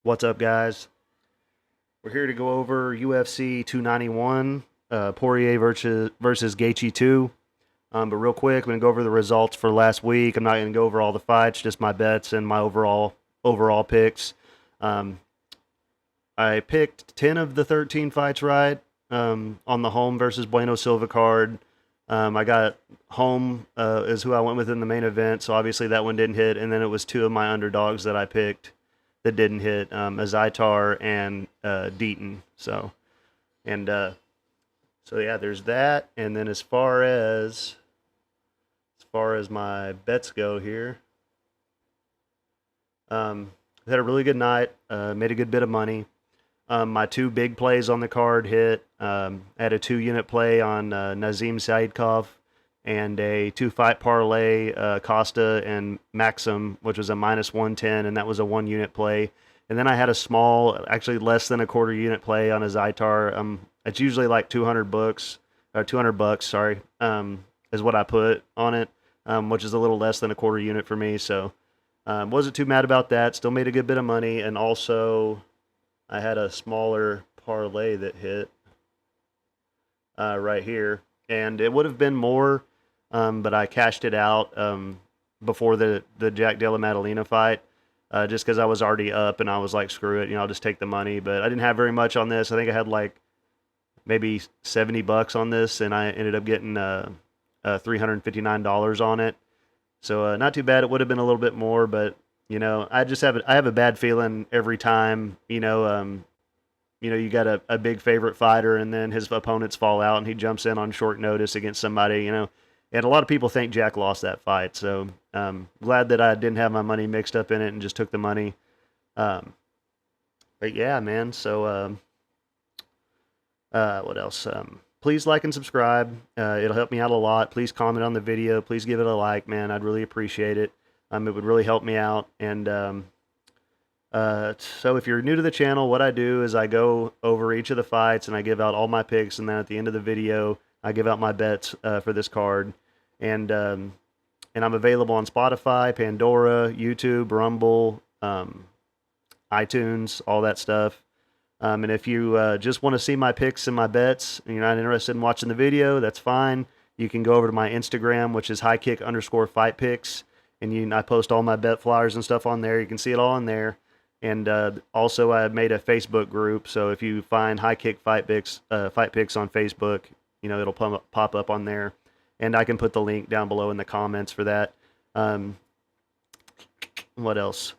What's up, guys? We're here to go over UFC 291, Poirier versus Gaethje 2. But real quick, I'm going to go over the results for last week. I'm not going to go over all the fights, just my bets and my overall picks. I picked 10 of the 13 fights right on the Home versus Bueno Silva card. I got Home is who I went with in the main event, so obviously that one didn't hit. And then it was two of my underdogs that I picked that didn't hit, Azaitar and Deaton. So yeah, there's that. And then as far as my bets go here, had a really good night. Made a good bit of money. My two big plays on the card hit. Had a 2-unit play on Nazim Saidkov and a 2-fight parlay, Costa and Maxim, which was a -110, and that was a 1-unit play. And then I had a small, actually less than a quarter unit play on a Zaitar. It's usually like $200, sorry, is what I put on it, which is a little less than a quarter unit for me. So wasn't too mad about that. Still made a good bit of money, and also I had a smaller parlay that hit right here, and it would have been more. But I cashed it out before the Jack Della Maddalena fight, just because I was already up and I was like, screw it, I'll just take the money. But I didn't have very much on this. I think I had like maybe $70 on this, and I ended up getting $359 on it. So not too bad. It would have been a little bit more, but I just have I have a bad feeling every time. You got a big favorite fighter, and then his opponents fall out, and he jumps in on short notice against somebody. And a lot of people think Jack lost that fight, so glad that I didn't have my money mixed up in it and just took the money. But yeah, man, so what else? Please like and subscribe. It'll help me out a lot. Please comment on the video. Please give it a like, man. I'd really appreciate it. It would really help me out. And so if you're new to the channel, what I do is I go over each of the fights and I give out all my picks, and then at the end of the video, I give out my bets for this card. And I'm available on Spotify, Pandora, YouTube, Rumble, iTunes, all that stuff. And if you just want to see my picks and my bets, and you're not interested in watching the video, that's fine. You can go over to my Instagram, which is highkick_fightpicks, and I post all my bet flyers and stuff on there. You can see it all in there. And also, I made a Facebook group, so if you find High Kick Fight Picks on Facebook, it'll pop up on there. And I can put the link down below in the comments for that. What else?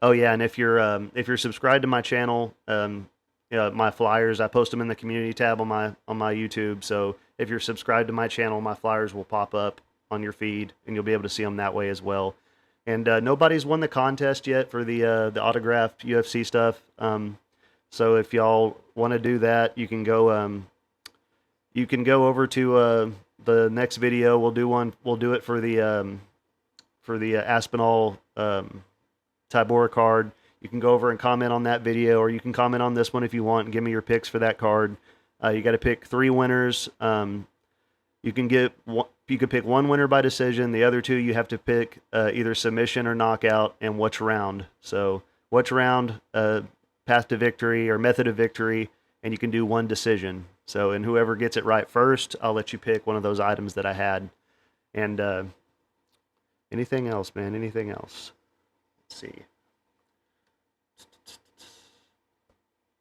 Oh yeah, and if you're subscribed to my channel, my flyers, I post them in the community tab on my YouTube. So if you're subscribed to my channel, my flyers will pop up on your feed, and you'll be able to see them that way as well. And nobody's won the contest yet for the autographed UFC stuff. So if y'all want to do that, you can go. You can go over to the next video. We'll do one. We'll do it for the Aspinall Tybura card. You can go over and comment on that video, or you can comment on this one if you want and give me your picks for that card. You got to pick 3 winners. You can pick 1 winner by decision. The other 2 you have to pick either submission or knockout, and which round. So which round, path to victory or method of victory, and you can do 1 decision. So, and whoever gets it right first, I'll let you pick one of those items that I had. And anything else, man? Anything else? Let's see.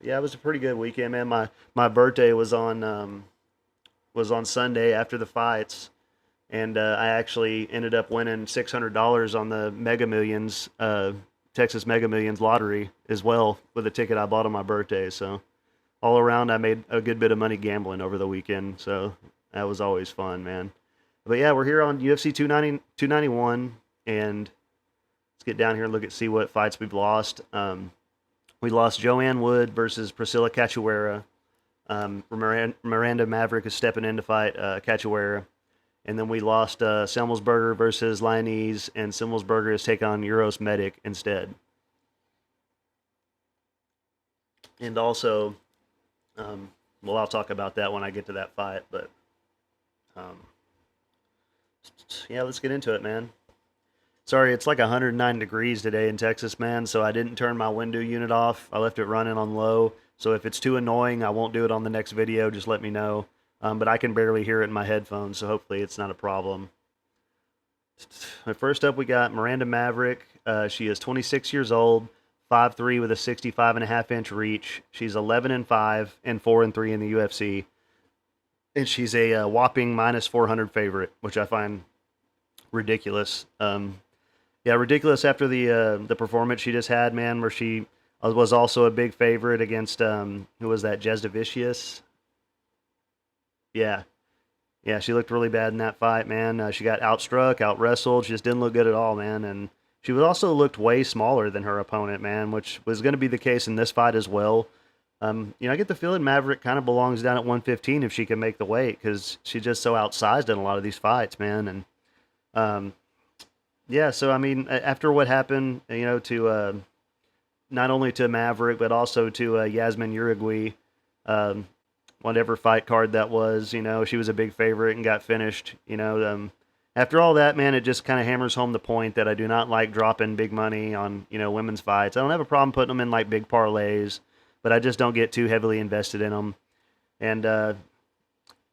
Yeah, it was a pretty good weekend, man. My birthday was on Sunday after the fights, and I actually ended up winning $600 on the Mega Millions, Texas Mega Millions lottery as well, with a ticket I bought on my birthday. So all around, I made a good bit of money gambling over the weekend. So that was always fun, man. But yeah, we're here on UFC 291, and let's get down here and see what fights we've lost. We lost Joanne Wood versus Priscilla Cachoeira. Miranda Maverick is stepping in to fight Cachoeira. And then we lost Semmelsberger versus Lionese, and Semmelsberger is taking on Euros Medic instead. And also, well, I'll talk about that when I get to that fight. But um, yeah, let's get into it, man. Sorry, it's like 109 degrees today in Texas, man, so I didn't turn my window unit off. I left it running on low. So if it's too annoying, I won't do it on the next video. Just let me know. But I can barely hear it in my headphones, so hopefully it's not a problem. First up, we got Miranda Maverick. She is 26 years old, 5'3" with a 65.5-inch reach. She's 11-5 and 4-3 in the UFC. And she's a whopping minus 400 favorite, which I find ridiculous. Yeah, ridiculous after the performance she just had, man, where she was also a big favorite against, who was that, Jasdavicius? Yeah. Yeah, she looked really bad in that fight, man. She got outstruck, out-wrestled. She just didn't look good at all, man. And she also looked way smaller than her opponent, man, which was going to be the case in this fight as well. I get the feeling Maverick kind of belongs down at 115 if she can make the weight, because she's just so outsized in a lot of these fights, man. And yeah, so I mean, after what happened, to not only to Maverick but also to Yasmin Uruguay, whatever fight card that was, she was a big favorite and got finished. After all that, man, it just kind of hammers home the point that I do not like dropping big money on women's fights. I don't have a problem putting them in like big parlays, but I just don't get too heavily invested in them. And but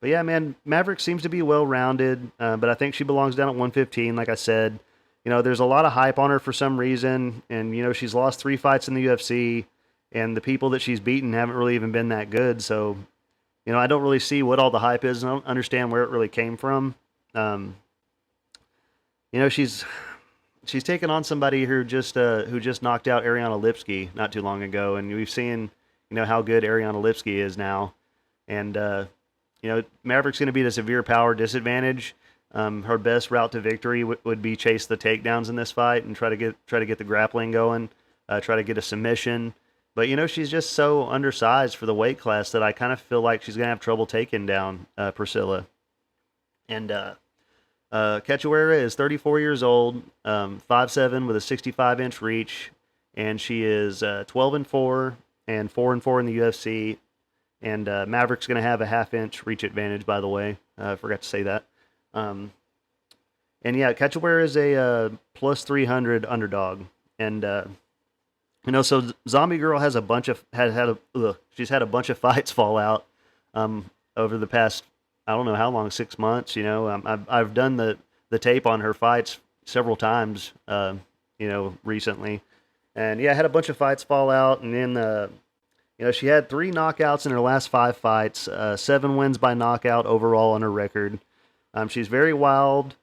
yeah, man, Maverick seems to be well-rounded, but I think she belongs down at 115, like I said. There's a lot of hype on her for some reason, and, she's lost 3 fights in the UFC, and the people that she's beaten haven't really even been that good, so, I don't really see what all the hype is, and I don't understand where it really came from. She's taken on somebody who just knocked out Ariana Lipski not too long ago, and we've seen, how good Ariana Lipski is now, and, Maverick's going to be at a severe power disadvantage. Her best route to victory would be chase the takedowns in this fight and try to get the grappling going, try to get a submission. But she's just so undersized for the weight class that I kind of feel like she's gonna have trouble taking down Priscilla. And Cachoeira is 34 years old, 5'7" with a 65-inch reach, and she is 12-4 and 4-4 in the UFC. And Maverick's gonna have a half-inch reach advantage, by the way. I forgot to say that. And yeah, Cachoeira is a plus 300 underdog, and so Zombie Girl has a bunch of she's had a bunch of fights fall out over the past, I don't know how long, 6 months. I've done the tape on her fights several times, recently, and yeah, I had a bunch of fights fall out, and then she had 3 knockouts in her last 5 fights, 7 wins by knockout overall on her record. She's very wild.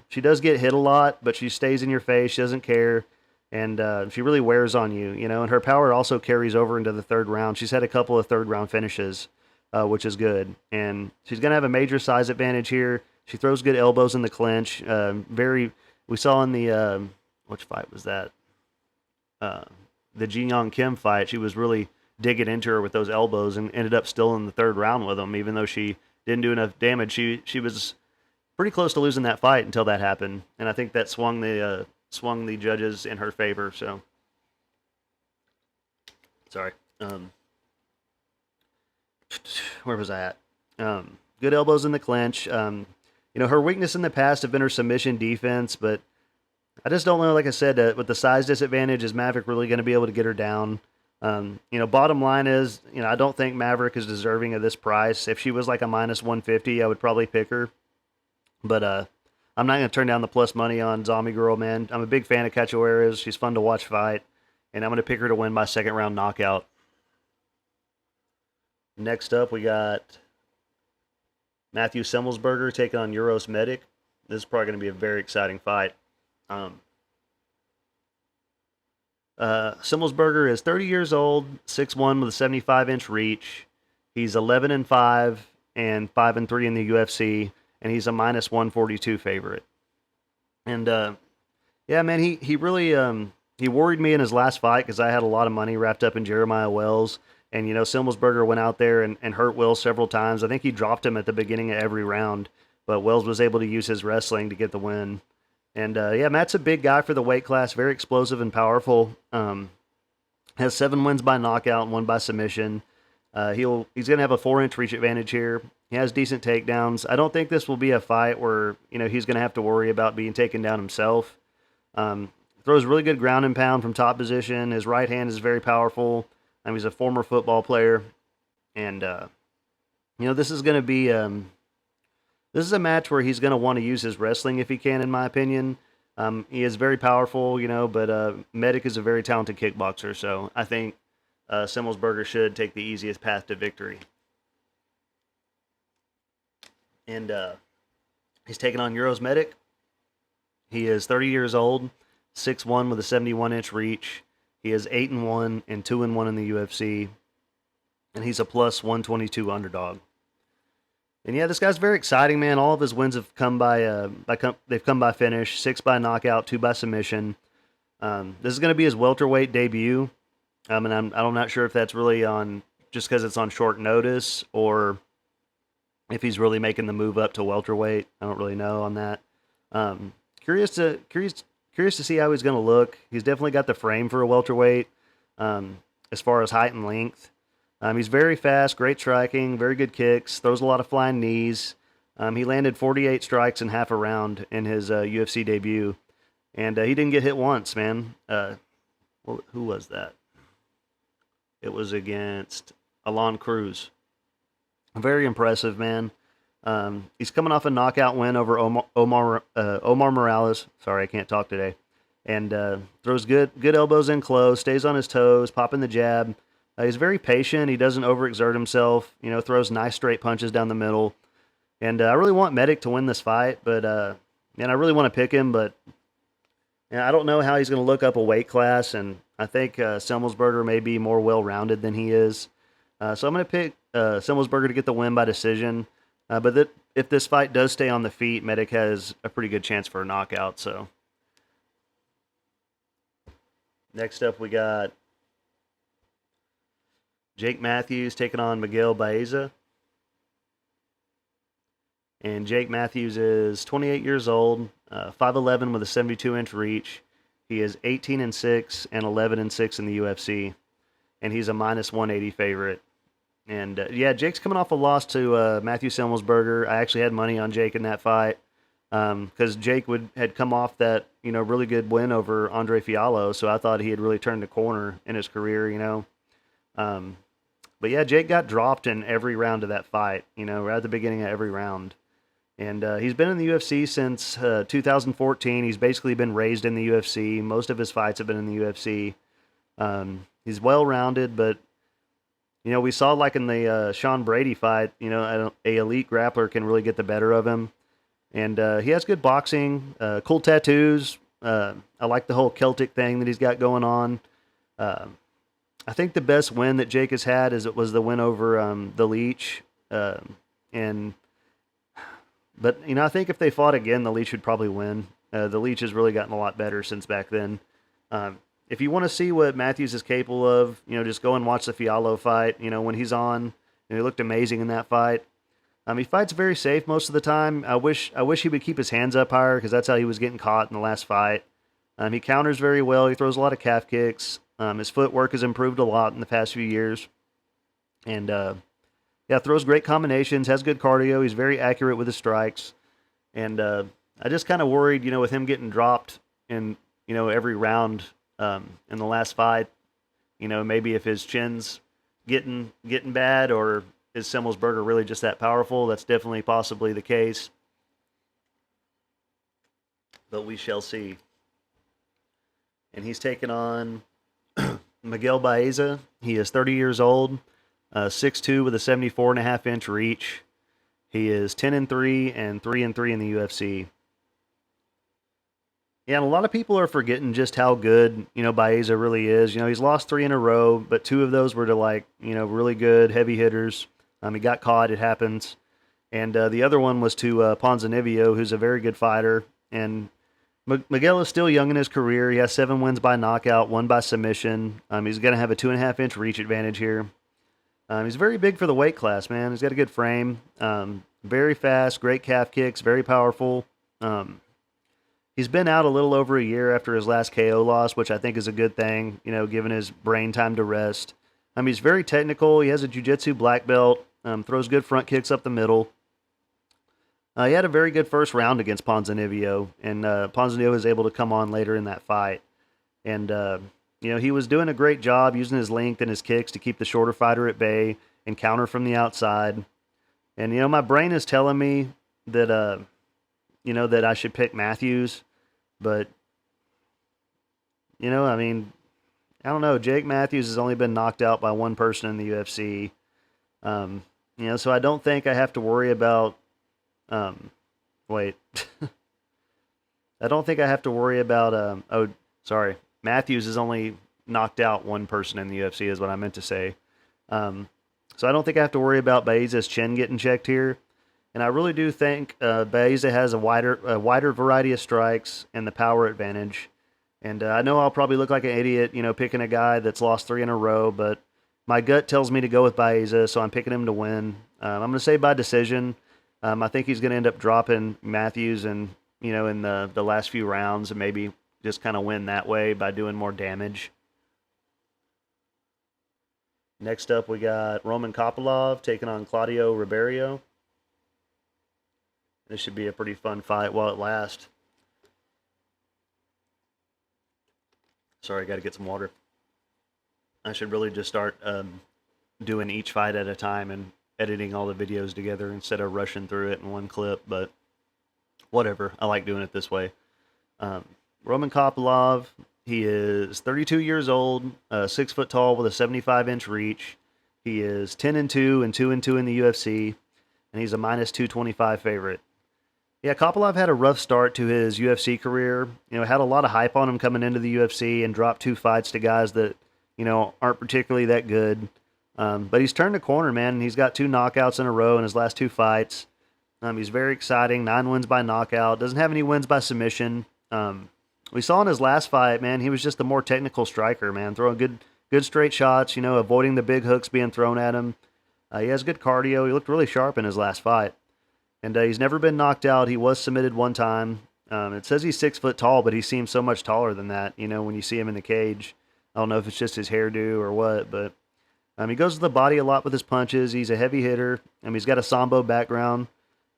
She does get hit a lot, but she stays in your face. She doesn't care. And she really wears on you, and her power also carries over into the 3rd round. She's had a couple of 3rd round finishes, which is good. And she's going to have a major size advantage here. She throws good elbows in the clinch. We saw in the, which fight was that? The Jin Young Kim fight. She was really digging into her with those elbows and ended up still in the 3rd round with them, even though she didn't do enough damage. She was pretty close to losing that fight until that happened, and I think that swung the judges in her favor. So, sorry. Where was I at? Good elbows in the clinch. Her weakness in the past have been her submission defense, but I just don't know. Like I said, with the size disadvantage, is Maverick really going to be able to get her down? Bottom line is, I don't think Maverick is deserving of this price. If she was like a minus 150, I would probably pick her. But I'm not going to turn down the plus money on Zombie Girl, man. I'm a big fan of Cachoeira's. She's fun to watch fight. And I'm going to pick her to win by 2nd round knockout. Next up, we got Matthew Semmelsberger taking on Euros Medic. This is probably going to be a very exciting fight. Semmelsberger is 30 years old, 6'1" with a 75-inch reach. He's 11-5 and 5-3 in the UFC. And he's a minus 142 favorite. And yeah, man, he really he worried me in his last fight because I had a lot of money wrapped up in Jeremiah Wells, And, Semelsberger went out there and hurt Wells several times. I think he dropped him at the beginning of every round, but Wells was able to use his wrestling to get the win. And, yeah, Matt's a big guy for the weight class, very explosive and powerful. Has 7 wins by knockout and 1 by submission. He's going to have a 4-inch reach advantage here. He has decent takedowns. I don't think this will be a fight where, he's going to have to worry about being taken down himself. Throws really good ground and pound from top position. His right hand is very powerful. He's a former football player. And, this is going to be this is a match where he's going to want to use his wrestling if he can, in my opinion. He is very powerful, but Medic is a very talented kickboxer. So I think Semelsberger should take the easiest path to victory. And he's taking on Euros Medic. He is 30 years old, 6'1" with a 71-inch reach. He is 8-1 and 2-1 in the UFC. And he's a plus 122 underdog. And yeah, this guy's very exciting, man. All of his wins have come they've come by finish, 6 by knockout, 2 by submission. This is going to be his welterweight debut. And I'm not sure if that's really on just because it's on short notice or if he's really making the move up to welterweight. I don't really know on that. Curious to see how he's going to look. He's definitely got the frame for a welterweight as far as height and length. He's very fast, great striking, very good kicks, throws a lot of flying knees. He landed 48 strikes in half a round in his UFC debut, and he didn't get hit once, man. Who was that? It was against Alon Cruz. Very impressive, man. He's coming off a knockout win over Omar Morales. Sorry, I can't talk today. And throws good elbows in close, stays on his toes, popping the jab. He's very patient. He doesn't overexert himself. Throws nice straight punches down the middle. And I really want Medic to win this fight, but I really want to pick him. But I don't know how he's going to look up a weight class, and I think Semelsberger may be more well-rounded than he is. So I'm going to pick Semelsberger to get the win by decision. But if this fight does stay on the feet, Medic has a pretty good chance for a knockout. So next up, we got Jake Matthews taking on Miguel Baeza. And Jake Matthews is 28 years old, 5'11" with a 72-inch reach. He is 18-6 and 11-6 in the UFC. And he's a minus 180 favorite. And Jake's coming off a loss to Matthew Semelsberger. I actually had money on Jake in that fight because Jake had come off that really good win over Andre Fiallo, so I thought he had really turned the corner in his career. But yeah, Jake got dropped in every round of that fight. Right at the beginning of every round, and he's been in the UFC since 2014. He's basically been raised in the UFC. Most of his fights have been in the UFC. He's well-rounded, but we saw like in the Sean Brady fight, a elite grappler can really get the better of him. And he has good boxing, cool tattoos. I like the whole Celtic thing that he's got going on. I think the best win that Jake has had was the win over the Leech. But I think if they fought again, the Leech would probably win. The Leech has really gotten a lot better since back then. If you want to see what Matthews is capable of, just go and watch the Fiallo fight. When he's on, he looked amazing in that fight. He fights very safe most of the time. I wish he would keep his hands up higher because that's how he was getting caught in the last fight. He counters very well. He throws a lot of calf kicks. His footwork has improved a lot in the past few years. And, throws great combinations, has good cardio. He's very accurate with his strikes. And I just kind of worried, with him getting dropped in, every round in the last fight, maybe if his chin's getting bad, or is Semelsberger really just that powerful? That's definitely possibly the case. But we shall see. And he's taking on Miguel Baeza. He is 30 years old, 6'2" with a 74.5-inch reach. He is 10-3 and 3-3 in the UFC. Yeah, and a lot of people are forgetting just how good, Baeza really is. He's lost 3 in a row, but 2 of those were to really good heavy hitters. He got caught, it happens. And the other one was to Ponzinibbio, who's a very good fighter. And Miguel is still young in his career. He has 7 wins by knockout, 1 by submission. He's going to have a 2.5-inch reach advantage here. He's very big for the weight class, man. He's got a good frame. Very fast, great calf kicks, very powerful. Um, he's been out a little over a year after his last KO loss, which I think is a good thing, given his brain time to rest. He's very technical. He has a jiu-jitsu black belt, throws good front kicks up the middle. He had a very good first round against Ponzinibbio, and Ponzinibbio was able to come on later in that fight. And, he was doing a great job using his length and his kicks to keep the shorter fighter at bay and counter from the outside. And, my brain is telling me that, that I should pick Matthews. But, I don't know. Jake Matthews has only been knocked out by one person in the UFC. So I don't think I have to worry about, wait. I don't think I have to worry about, Matthews has only knocked out one person in the UFC is what I meant to say. So I don't think I have to worry about Baeza's chin getting checked here. And I really do think Baeza has a wider variety of strikes and the power advantage. And I know I'll probably look like an idiot, picking a guy that's lost 3 in a row, but my gut tells me to go with Baeza, so I'm picking him to win. I'm going to say by decision. I think he's going to end up dropping Matthews in the last few rounds and maybe just kind of win that way by doing more damage. Next up, we got Roman Kopylov taking on Claudio Ribeiro. This should be a pretty fun fight while it lasts. Sorry, I got to get some water. I should really just start doing each fight at a time and editing all the videos together instead of rushing through it in one clip, but whatever. I like doing it this way. Roman Kopylov, he is 32 years old, 6 foot tall with a 75-inch reach. He is 10-2 and 2-2 in the UFC, and he's a minus 225 favorite. Yeah, Kopylov had a rough start to his UFC career. Had a lot of hype on him coming into the UFC and dropped 2 fights to guys that, aren't particularly that good. But he's turned the corner, man, and he's got 2 knockouts in a row in his last 2 fights. He's very exciting, 9 wins by knockout. Doesn't have any wins by submission. We saw in his last fight, man, he was just a more technical striker, man, throwing good straight shots, avoiding the big hooks being thrown at him. He has good cardio. He looked really sharp in his last fight. And he's never been knocked out. He was submitted one time. It says he's 6 foot tall, but he seems so much taller than that, when you see him in the cage. I don't know if it's just his hairdo or what, but he goes to the body a lot with his punches. He's a heavy hitter. He's got a sambo background.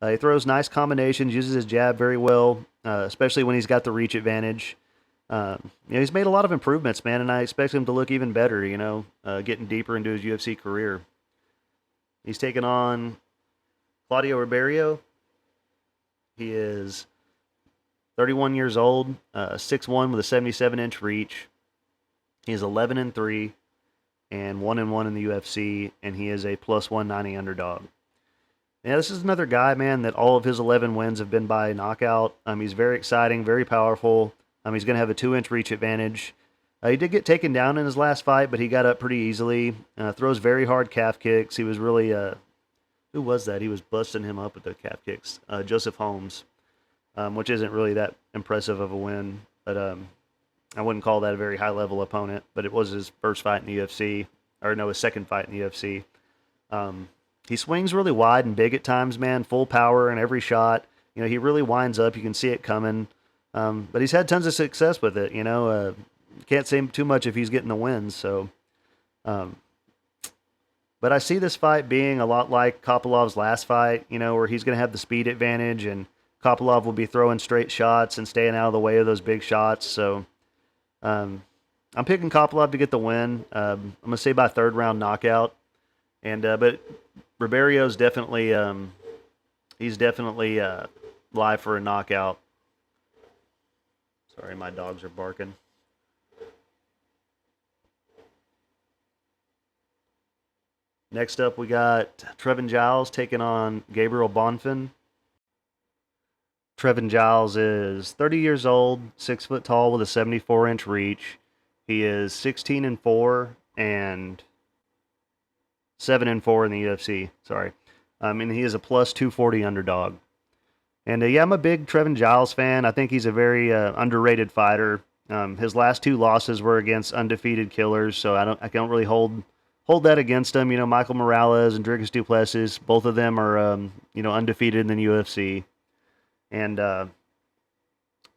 He throws nice combinations, uses his jab very well, especially when he's got the reach advantage. He's made a lot of improvements, man, and I expect him to look even better, getting deeper into his UFC career. He's taken on Claudio Ribeiro. He is 31 years old, 6'1" with a 77-inch reach. He is 11-3 and 1-1 in the UFC, and he is a plus 190 underdog. Yeah, this is another guy, man, that all of his 11 wins have been by knockout. He's very exciting, very powerful. He's going to have a 2-inch reach advantage. He did get taken down in his last fight, but he got up pretty easily. Throws very hard calf kicks. He was really, who was that? He was busting him up with the calf kicks. Joseph Holmes, which isn't really that impressive of a win, but I wouldn't call that a very high-level opponent, but it was his first fight in the UFC, or no, his second fight in the UFC. He swings really wide and big at times, man, full power in every shot. He really winds up. You can see it coming. But he's had tons of success with it, Can't say too much if he's getting the wins, so. But I see this fight being a lot like Kopylov's last fight, where he's going to have the speed advantage, and Kopylov will be throwing straight shots and staying out of the way of those big shots. So I'm picking Kopylov to get the win. I'm going to say by 3rd round knockout. And but Ribeiro's definitely he's definitely live for a knockout. Sorry, my dogs are barking. Next up, we got Trevin Giles taking on Gabriel Bonfim. Trevin Giles is 30 years old, 6 foot tall with a 74-inch reach. He is 16-4 and 7-4 in the UFC. Sorry. And he is a plus 240 underdog. And yeah, I'm a big Trevin Giles fan. I think he's a very underrated fighter. His last 2 losses were against undefeated killers, so I don't really hold hold that against him. Michael Morales and Dricus du Plessis, both of them are undefeated in the UFC, and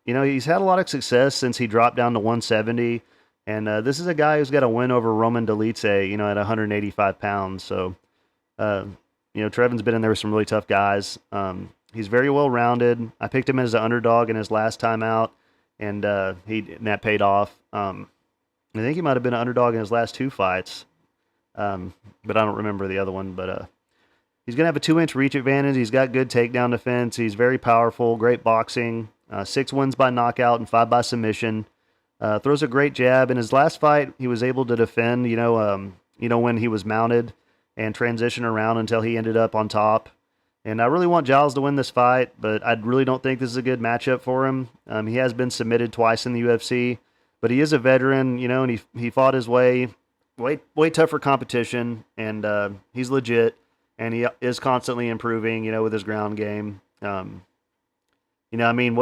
he's had a lot of success since he dropped down to 170. And this is a guy who's got a win over Roman Dolidze, at 185 pounds. So, Trevin's been in there with some really tough guys. He's very well rounded. I picked him as an underdog in his last time out, and that paid off. I think he might have been an underdog in his last 2 fights, but I don't remember the other one. But he's going to have a 2-inch reach advantage. He's got good takedown defense. He's very powerful, great boxing. 6 wins by knockout and 5 by submission. Throws a great jab. In his last fight, he was able to defend, when he was mounted and transition around until he ended up on top. And I really want Giles to win this fight, but I really don't think this is a good matchup for him. He has been submitted twice in the UFC, but he is a veteran, and he fought his way way tougher competition, and he's legit, and he is constantly improving, with his ground game. What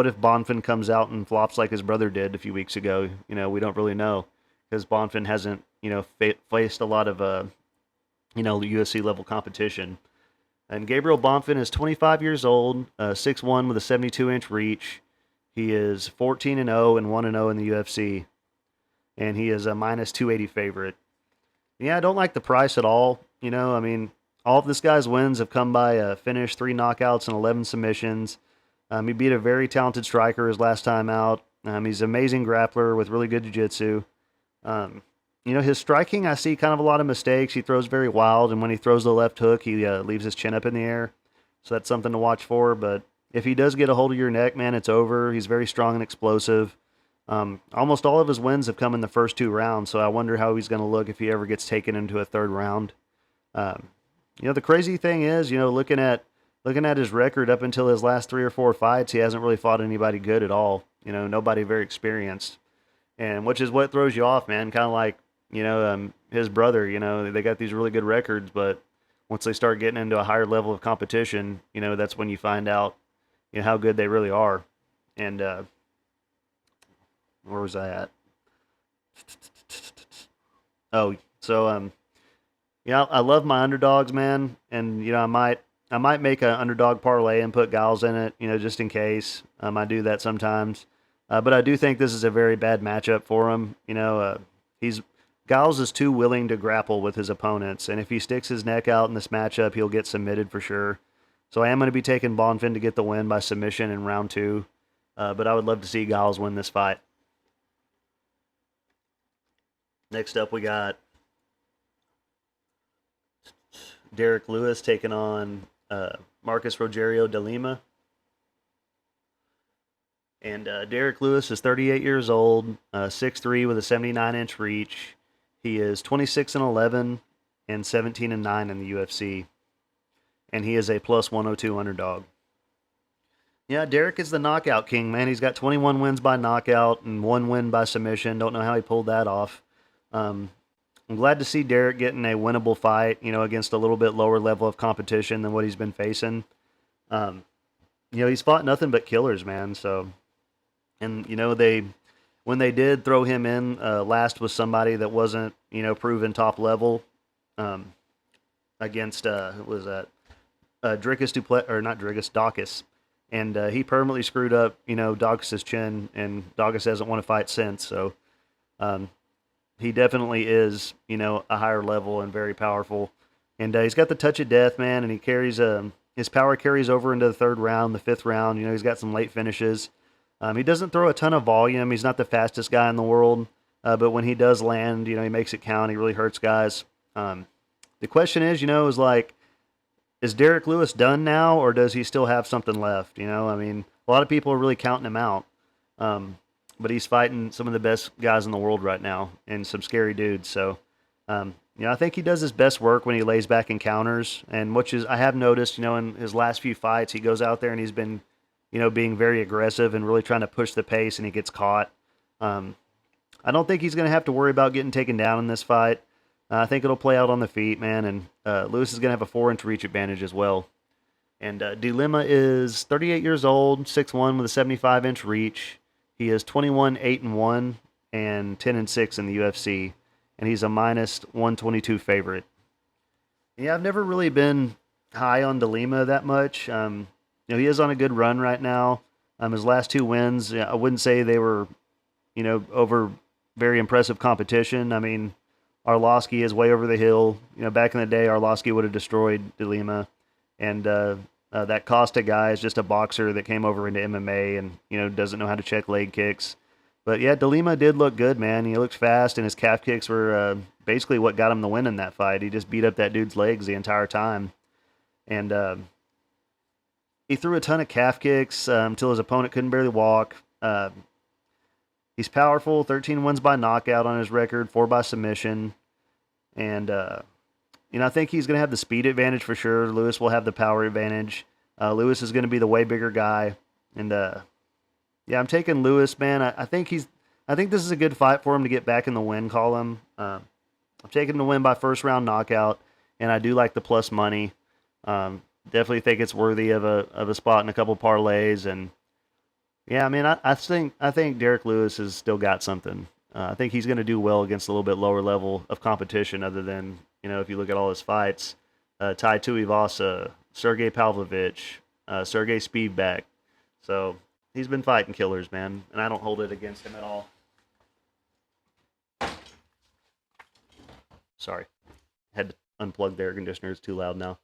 if Bonfim comes out and flops like his brother did a few weeks ago? We don't really know, because Bonfim hasn't, faced a lot of, UFC level competition. And Gabriel Bonfim is 25 years old, 6'1" with a 72-inch reach. He is 14-0 and 1-0 in the UFC, and he is a minus 280 favorite. Yeah, I don't like the price at all. All of this guy's wins have come by a finish, 3 knockouts and 11 submissions. He beat a very talented striker his last time out. He's an amazing grappler with really good jiu-jitsu. His striking, I see kind of a lot of mistakes. He throws very wild, and when he throws the left hook, he leaves his chin up in the air. So that's something to watch for. But if he does get a hold of your neck, man, it's over. He's very strong and explosive. Almost all of his wins have come in the first 2 rounds, so I wonder how he's going to look if he ever gets taken into a 3rd round. The crazy thing is, looking at his record up until his last 3 or 4 fights, he hasn't really fought anybody good at all. Nobody very experienced, and which is what throws you off, man. Kind of like his brother. They got these really good records, but once they start getting into a higher level of competition, that's when you find out, how good they really are. And where was I at? Oh, so I love my underdogs, man, and I might make an underdog parlay and put Giles in it, just in case. I do that sometimes. But I do think this is a very bad matchup for him. Giles is too willing to grapple with his opponents, and if he sticks his neck out in this matchup, he'll get submitted for sure. So I am going to be taking Bonfim to get the win by submission in round 2, but I would love to see Giles win this fight. Next up, we got Derek Lewis taking on Marcus Rogerio de Lima. And Derek Lewis is 38 years old, 6'3" with a 79-inch reach. He is 26-11 and 17-9 in the UFC. And he is a plus 102 underdog. Yeah, Derek is the knockout king, man. He's got 21 wins by knockout and 1 win by submission. Don't know how he pulled that off. I'm glad to see Derek getting a winnable fight, against a little bit lower level of competition than what he's been facing. He's fought nothing but killers, man. So, and when they did throw him in last with somebody that wasn't, proven top level, against who was that? Dawkins. And he permanently screwed up, Dawkins' chin, and Dawkins hasn't won a fight since. So, he definitely is, a higher level and very powerful. And he's got the touch of death, man, and he carries his power carries over into the 3rd round, the 5th round. He's got some late finishes. He doesn't throw a ton of volume. He's not the fastest guy in the world, but when he does land, he makes it count. He really hurts guys. The question is, is Derek Lewis done now, or does he still have something left? A lot of people are really counting him out. But he's fighting some of the best guys in the world right now and some scary dudes. So, I think he does his best work when he lays back in counters, and I have noticed, in his last few fights, he goes out there and he's been, being very aggressive and really trying to push the pace, and he gets caught. I don't think he's going to have to worry about getting taken down in this fight. I think it'll play out on the feet, man, and Lewis is going to have a 4-inch reach advantage as well. And DeLima is 38 years old, 6'1" with a 75-inch reach. He is 21-8-1 and 10-6 in the UFC, and he's a minus 122 favorite. Yeah, I've never really been high on DeLima that much. He is on a good run right now. His last two wins, yeah, I wouldn't say they were, over very impressive competition. I mean, Arlovsky is way over the hill. Back in the day, Arlovsky would have destroyed DeLima, and that Costa guy is just a boxer that came over into MMA and doesn't know how to check leg kicks. But yeah, DeLima did look good, man. He looked fast, and his calf kicks were basically what got him the win in that fight. He just beat up that dude's legs the entire time, and he threw a ton of calf kicks until his opponent couldn't barely walk. He's powerful, 13 wins by knockout on his record, 4 by submission. And, I think he's going to have the speed advantage for sure. Lewis will have the power advantage. Lewis is going to be the way bigger guy. And, yeah, I'm taking Lewis, man. I think this is a good fight for him to get back in the win column. I'm taking him to win by first round knockout, and I do like the plus money. Definitely think it's worthy of a spot in a couple parlays, and yeah, I mean, I think Derek Lewis has still got something. I think he's going to do well against a little bit lower level of competition, other than if you look at all his fights, Tai Tuivasa, Sergey Pavlovich, Sergey Spivak. So he's been fighting killers, man, and I don't hold it against him at all. Sorry, had to unplug the air conditioner. It's too loud now.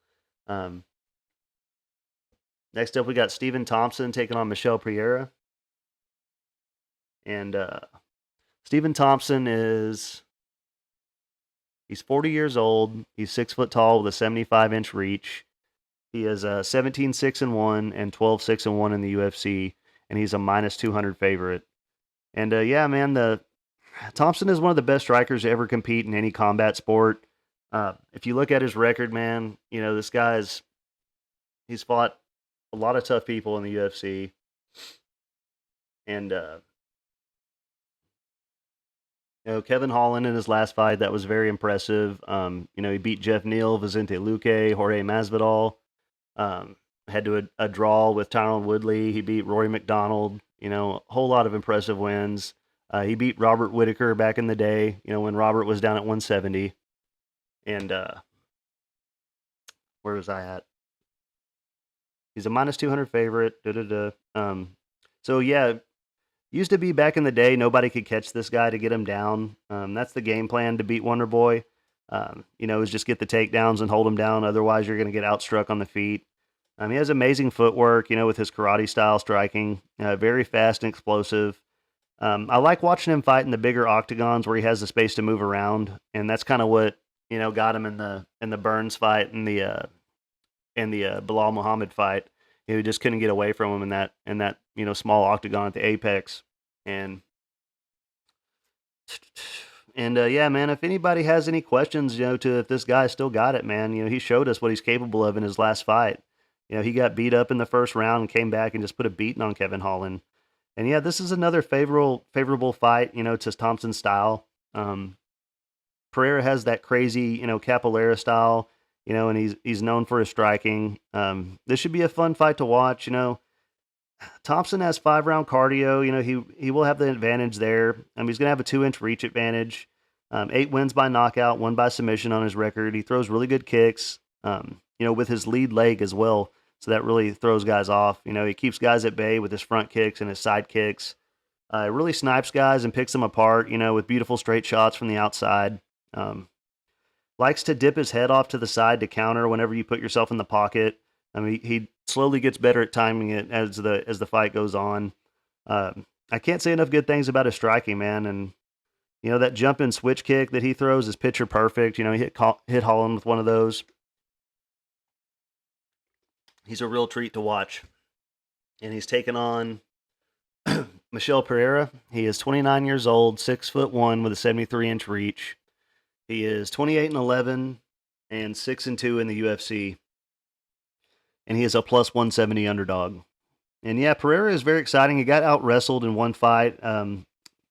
Next up, we got Stephen Thompson taking on Michel Pereira. And Stephen Thompson he's 40 years old. He's 6 foot tall with a 75-inch reach. He is 17-6-1 and 12-6-1 in the UFC, and he's a minus 200 favorite. And yeah, man, Thompson is one of the best strikers to ever compete in any combat sport. If you look at his record, man, this he's fought a lot of tough people in the UFC, and Kevin Holland in his last fight, that was very impressive. He beat Jeff Neal, Vicente Luque, Jorge Masvidal. Had to a draw with Tyron Woodley. He beat Rory McDonald. A whole lot of impressive wins. He beat Robert Whittaker back in the day. When Robert was down at 170. And where was I at? He's a minus 200 favorite. So yeah, used to be back in the day, nobody could catch this guy to get him down. That's the game plan to beat Wonder Boy. Is just get the takedowns and hold him down. Otherwise, you're going to get outstruck on the feet. He has amazing footwork, with his karate style striking. Very fast and explosive. I like watching him fight in the bigger octagons where he has the space to move around, and that's kind of what got him in the Burns fight and the Bilal Muhammad fight. He just couldn't get away from him in that small octagon at the apex. And yeah, man, if anybody has any questions, to if this guy still got it, man, he showed us what he's capable of in his last fight. He got beat up in the first round and came back and just put a beating on Kevin Holland. And yeah, this is another favorable fight, to Thompson's style. Pereira has that crazy, capoeira style, and he's known for his striking. This should be a fun fight to watch. Thompson has 5-round cardio. He will have the advantage there. He's going to have a 2-inch reach advantage. 8 wins by knockout, 1 by submission on his record. He throws really good kicks, with his lead leg as well. So that really throws guys off. He keeps guys at bay with his front kicks and his side kicks. Really snipes guys and picks them apart, with beautiful straight shots from the outside. Likes to dip his head off to the side to counter whenever you put yourself in the pocket. He slowly gets better at timing it as the fight goes on. I can't say enough good things about his striking, man. And that jump and switch kick that he throws is picture perfect. He hit Holland with one of those. He's a real treat to watch. And he's taken on Michel Pereira. He is 29 years old, 6'1" with a 73-inch reach. He is 28-11 and 6-2 in the UFC. And he is a plus 170 underdog. And yeah, Pereira is very exciting. He got out wrestled in one fight. I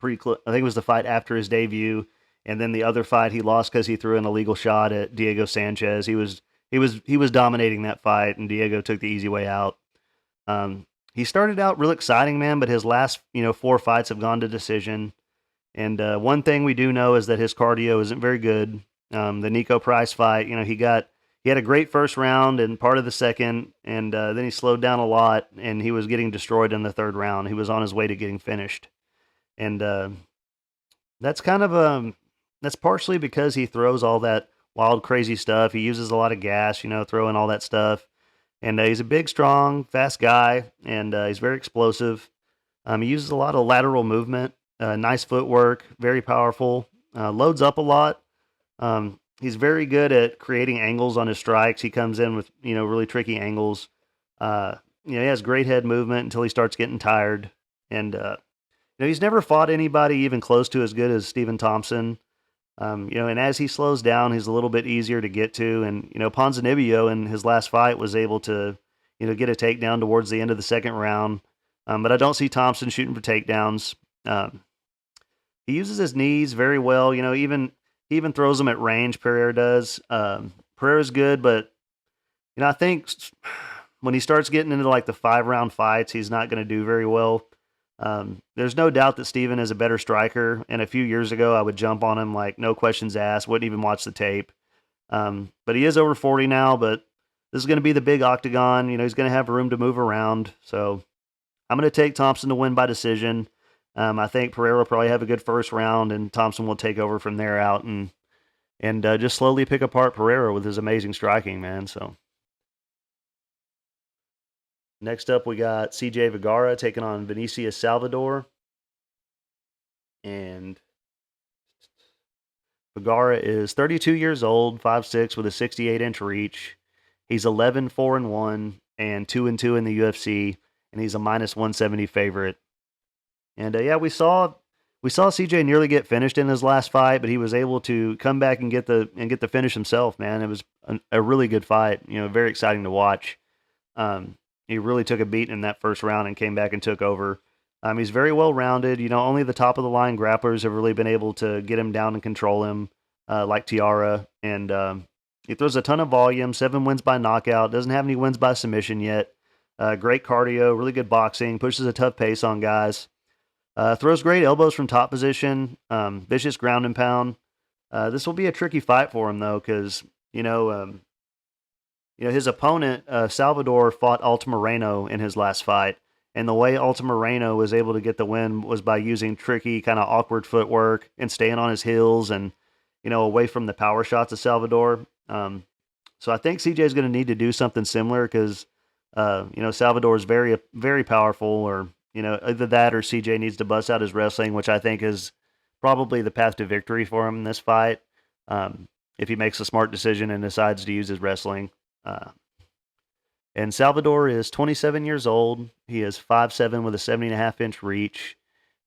think it was the fight after his debut. And then the other fight he lost because he threw an illegal shot at Diego Sanchez. He was dominating that fight, and Diego took the easy way out. He started out real exciting, man, but his last 4 fights have gone to decision. And one thing we do know is that his cardio isn't very good. The Nico Price fight, he had a great first round and part of the second, and then he slowed down a lot, and he was getting destroyed in the third round. He was on his way to getting finished, and that's kind of that's partially because he throws all that wild, crazy stuff. He uses a lot of gas, throwing all that stuff, and he's a big, strong, fast guy, and he's very explosive. He uses a lot of lateral movement, nice footwork, very powerful, loads up a lot. He's very good at creating angles on his strikes. He comes in with, really tricky angles. He has great head movement until he starts getting tired. And, he's never fought anybody even close to as good as Stephen Thompson. And as he slows down, he's a little bit easier to get to. And, Ponzinibbio in his last fight was able to, get a takedown towards the end of the second round. But I don't see Thompson shooting for takedowns. He uses his knees very well. He even throws them at range. POIRIER does. POIRIER's good, but I think when he starts getting into like the 5-round fights, he's not going to do very well. There's no doubt that Steven is a better striker, and a few years ago I would jump on him like no questions asked, wouldn't even watch the tape. But he is over 40 now, but this is going to be the big octagon. He's going to have room to move around, so I'm going to take Thompson to win by decision. I think POIRIER will probably have a good first round, and Thompson will take over from there out and just slowly pick apart POIRIER with his amazing striking, man. So next up, we got CJ Vergara taking on Vinicius Salvador, and Vergara is 32 years old, 5'6", with a 68-inch reach. He's 11-4-1 and 2-2 in the UFC, and he's a -170 favorite. And we saw CJ nearly get finished in his last fight, but he was able to come back and get the finish himself. Man, it was a really good fight. Very exciting to watch. He really took a beat in that first round and came back and took over. He's very well rounded. Only the top of the line grapplers have really been able to get him down and control him, like Tiara. And he throws a ton of volume. 7 wins by knockout. Doesn't have any wins by submission yet. Great cardio. Really good boxing. Pushes a tough pace on guys. Throws great elbows from top position, vicious ground and pound. This will be a tricky fight for him though, because his opponent Salvador fought Altamirano in his last fight, and the way Altamirano was able to get the win was by using tricky, kind of awkward footwork and staying on his heels and away from the power shots of Salvador. So I think CJ is going to need to do something similar because Salvador is very very powerful, or either that or CJ needs to bust out his wrestling, which I think is probably the path to victory for him in this fight. If he makes a smart decision and decides to use his wrestling. And Salvador is 27 years old. He is 5'7" with a 70.5-inch reach.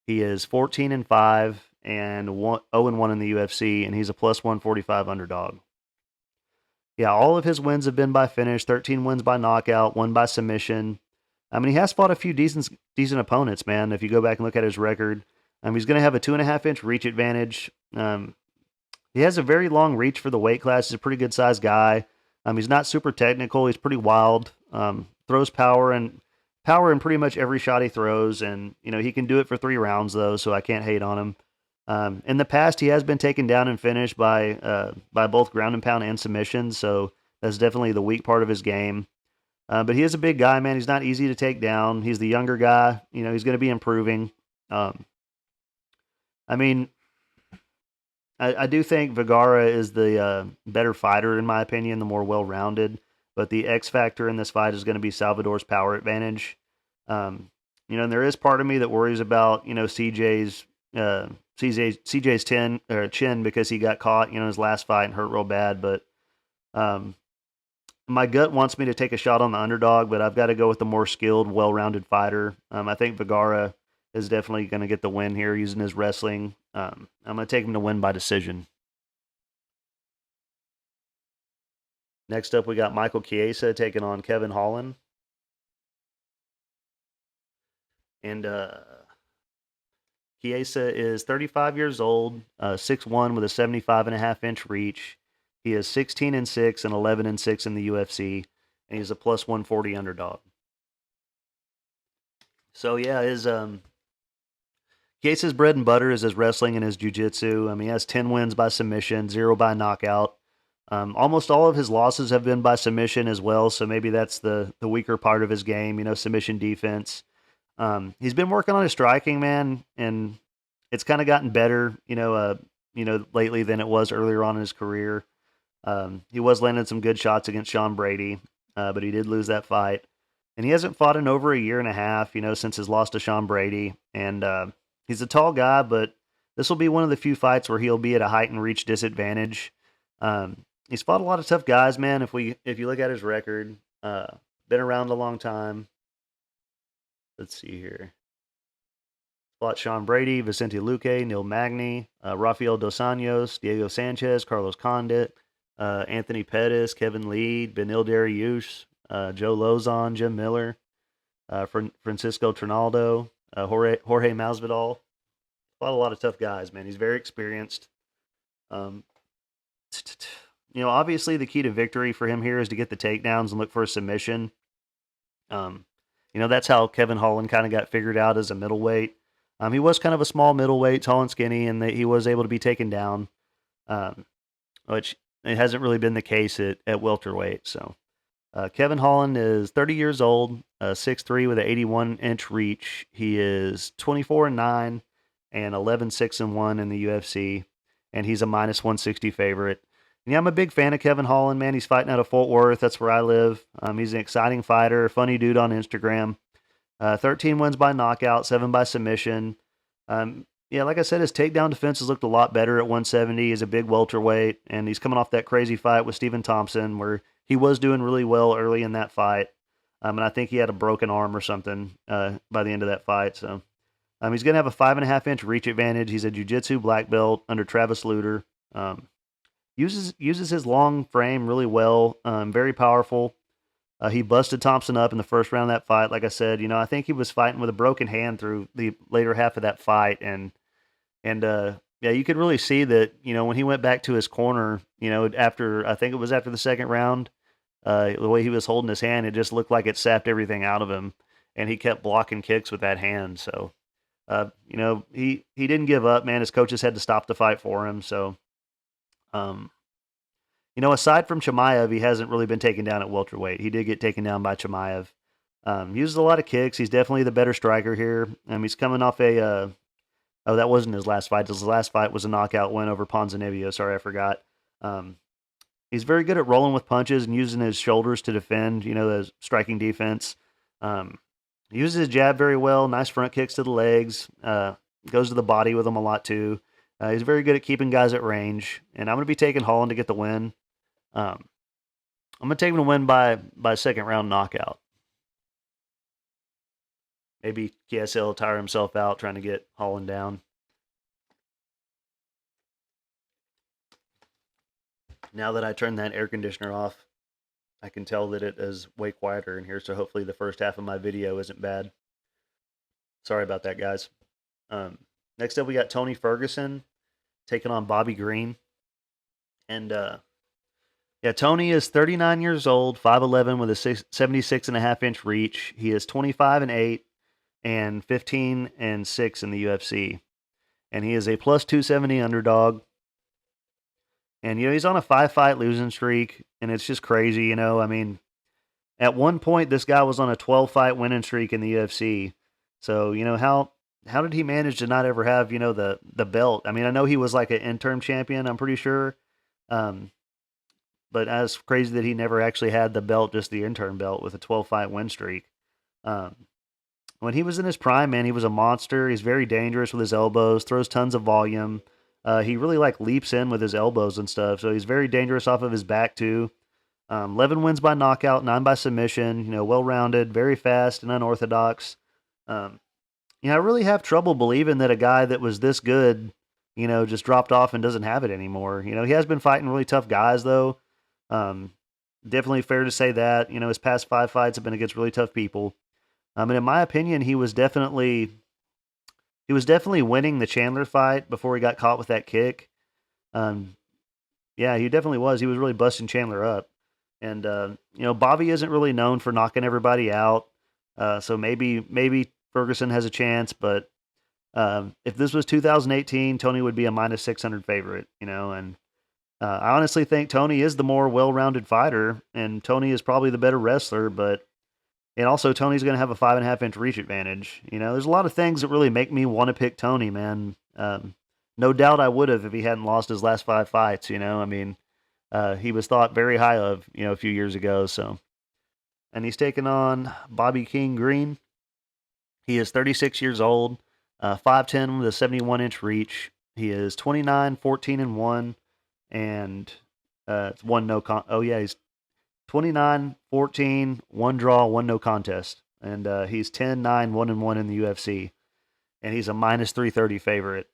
He is 14-5 and 0-1 in the UFC, and he's a +145 underdog. Yeah, all of his wins have been by finish. 13 wins by knockout, 1 by submission. He has fought a few decent opponents, man. If you go back and look at his record, he's going to have a 2.5-inch reach advantage. He has a very long reach for the weight class. He's a pretty good sized guy. He's not super technical. He's pretty wild. Throws power in pretty much every shot he throws, and he can do it for 3 rounds though, so I can't hate on him. In the past, he has been taken down and finished by both ground and pound and submissions, so that's definitely the weak part of his game. But he is a big guy, man. He's not easy to take down. He's the younger guy. He's going to be improving. I do think Vergara is the better fighter, in my opinion, the more well-rounded. But the X factor in this fight is going to be Salvador's power advantage. And there is part of me that worries about, CJ's chin because he got caught, in his last fight and hurt real bad. But my gut wants me to take a shot on the underdog, but I've got to go with the more skilled, well-rounded fighter. I think Vergara is definitely going to get the win here using his wrestling. I'm going to take him to win by decision. Next up, we got Michael Chiesa taking on Kevin Holland. And Chiesa is 35 years old, 6'1", with a 75.5-inch reach. He is 16-6 and 11-6 in the UFC, and he's a +140 underdog. So yeah, Gates' bread and butter is his wrestling and his jiu-jitsu. I mean, he has 10 wins by submission, 0 by knockout. Almost all of his losses have been by submission as well, so maybe that's the weaker part of his game, submission defense. He's been working on his striking, man, and it's kind of gotten better, lately than it was earlier on in his career. He was landing some good shots against Sean Brady, but he did lose that fight. And he hasn't fought in over a year and a half, since his loss to Sean Brady. And he's a tall guy, but this will be one of the few fights where he'll be at a height and reach disadvantage. He's fought a lot of tough guys, man. If you look at his record, been around a long time. Let's see here. Fought Sean Brady, Vicente Luque, Neil Magny, Rafael Dos Anjos, Diego Sanchez, Carlos Condit, Anthony Pettis, Kevin Lee, Benil Dariush, Joe Lozon, Jim Miller, Francisco Trinaldo, Jorge Masvidal. Fought a lot of tough guys, man. He's very experienced. Obviously the key to victory for him here is to get the takedowns and look for a submission. That's how Kevin Holland kind of got figured out as a middleweight. He was kind of a small middleweight, tall and skinny, and he was able to be taken down, which it hasn't really been the case at welterweight. So Kevin Holland is 30 years old, 6'3", with an 81-inch reach. He is 24-9 and 11-6-1 in the UFC, and he's a minus 160 favorite. And yeah, I'm a big fan of Kevin Holland, man. He's fighting out of Fort Worth. That's where I live. He's an exciting fighter, funny dude on Instagram. 13 wins by knockout, 7 by submission. Like I said, his takedown defense has looked a lot better at 170. He's a big welterweight, and he's coming off that crazy fight with Stephen Thompson where he was doing really well early in that fight. And I think he had a broken arm or something by the end of that fight. So he's going to have a 5.5-inch reach advantage. He's a jiu-jitsu black belt under Travis Lutter. Uses his long frame really well. Very powerful. He busted Thompson up in the first round of that fight. Like I said, I think he was fighting with a broken hand through the later half of that fight. And you could really see that, when he went back to his corner, I think it was after the second round, the way he was holding his hand, it just looked like it sapped everything out of him. And he kept blocking kicks with that hand. So, he didn't give up, man. His coaches had to stop the fight for him. So, aside from Chimaev, he hasn't really been taken down at welterweight. He did get taken down by Chimaev. Uses a lot of kicks. He's definitely the better striker here. He's coming off that wasn't his last fight. His last fight was a knockout win over Ponzinibbio. Sorry, I forgot. He's very good at rolling with punches and using his shoulders to defend, the striking defense. He uses his jab very well. Nice front kicks to the legs. Goes to the body with them a lot, too. He's very good at keeping guys at range. And I'm going to be taking Holland to get the win. I'm going to take him to win by second round knockout. Maybe KSL will tire himself out trying to get Holland down. Now that I turned that air conditioner off, I can tell that it is way quieter in here, so hopefully the first half of my video isn't bad. Sorry about that, guys. Next up, we got Tony Ferguson taking on Bobby Green. And Tony is 39 years old, 5'11", with a 76.5-inch reach. He is 25-8 and 15-6 in the UFC. And he is a plus 270 underdog. And, he's on a 5-fight losing streak, and it's just crazy, at one point, this guy was on a 12-fight winning streak in the UFC. So, how did he manage to not ever have, the belt? I know he was like an interim champion, I'm pretty sure. But that's crazy that he never actually had the belt, just the interim belt with a 12-fight win streak. When he was in his prime, man, he was a monster. He's very dangerous with his elbows, throws tons of volume. He really leaps in with his elbows and stuff. So he's very dangerous off of his back too. 11 wins by knockout, 9 by submission, well-rounded, very fast and unorthodox. I really have trouble believing that a guy that was this good, just dropped off and doesn't have it anymore. He has been fighting really tough guys though. Definitely fair to say that, his past 5 fights have been against really tough people. And in my opinion, he was definitely winning the Chandler fight before he got caught with that kick. He definitely was. He was really busting Chandler up. And, Bobby isn't really known for knocking everybody out. So maybe Ferguson has a chance, but If this was 2018, Tony would be a minus 600 favorite, and I honestly think Tony is the more well-rounded fighter, and Tony is probably the better wrestler, and also Tony's going to have a 5.5 inch reach advantage. There's a lot of things that really make me want to pick Tony, man. No doubt I would have if he hadn't lost his last 5 fights. I mean, he was thought very high of, a few years ago. So, and he's taken on Bobby King Green. He is 36 years old, 5'10" with a 71-inch reach. He is 29, 14, and 1, and it's one no con. Oh yeah, he's 29, 14, one draw, one no contest, and he's 10, 9, 1 and 1 in the UFC, and he's a minus 330 favorite.